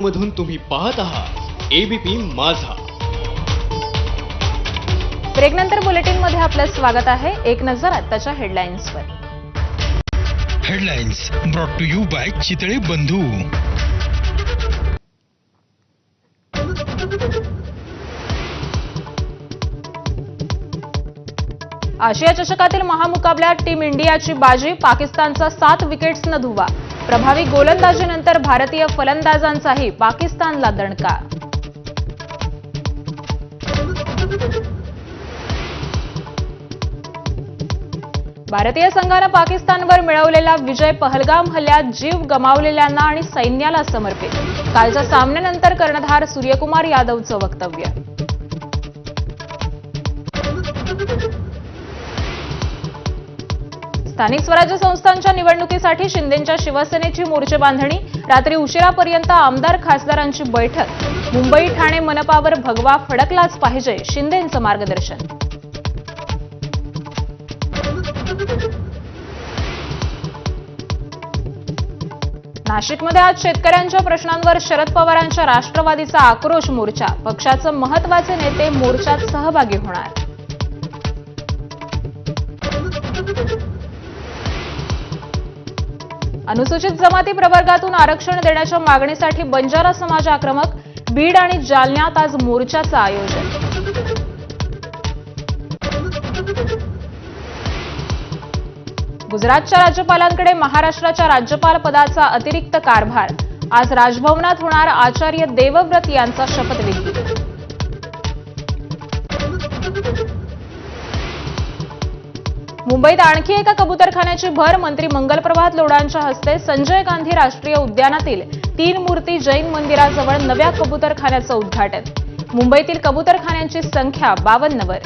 मधून तुम्ही पाहत आहात एबीपी माझा. ब्रेक नंतर बुलेटिन मध्ये आपलं स्वागत आहे. एक नजर आताच्या हेडलाईन्सवर. Headlines brought to you by Chitale Bandhu. आशिया चषकातील महामुकाबल्यात टीम इंडियाची बाजी. पाकिस्तानचा 7 विकेट्सनं धुव्वा. प्रभावी गोलंदाजीनंतर भारतीय फलंदाजांचाही पाकिस्तानला दणका. भारतीय संघानं पाकिस्तानवर मिळवलेला विजय पहलगाम हल्ल्यात जीव गमावलेल्यांना आणि सैन्याला समर्पित. कालच्या सामन्यानंतर कर्णधार सूर्यकुमार यादवचं वक्तव्य. स्थानिक स्वराज्य संस्थांच्या निवडणुकीसाठी शिंदेंच्या शिवसेनेची मोर्चेबांधणी. रात्री उशिरापर्यंत आमदार खासदारांची बैठक. मुंबई ठाणे मनपावर भगवा फडकलाच पाहिजे, शिंदेंचं मार्गदर्शन. नाशिकमध्ये आज शेतकऱ्यांच्या प्रश्नांवर शरद पवारांच्या राष्ट्रवादीचा आक्रोश मोर्चा. पक्षाचे महत्त्वाचे नेते मोर्चात सहभागी होणार. अनुसूचित जमाती प्रवर्गातून आरक्षण देण्याच्या मागणीसाठी बंजारा समाज आक्रमक. बीड आणि जालन्यात आज मोर्चाचं आयोजन. गुजरातच्या राज्यपालांकडे महाराष्ट्राच्या राज्यपाल पदाचा अतिरिक्त कारभार. आज राजभवनात होणार आचार्य देवव्रत यांचा शपथविधी. मुंबईत आणखी एका कबुतरखान्याची भर. मंत्री मंगल प्रभात लोढांच्या हस्ते संजय गांधी राष्ट्रीय उद्यानातील 3 मूर्ती जैन मंदिराजवळ नव्या कबुतरखान्याचं उद्घाटन. मुंबईतील कबुतरखान्यांची संख्या 52 वर.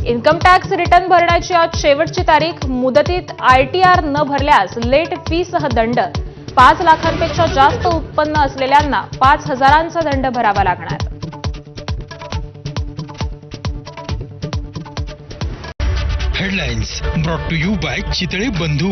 इन्कम टॅक्स रिटर्न भरण्याची आज शेवटची तारीख. मुदतीत आयटीआर न भरल्यास लेट फीसह दंड. 5 लाखांपेक्षा जास्त उत्पन्न असलेल्यांना 5,000चा दंड भरावा लागणार. Headlines brought to you by Chitale बंधू.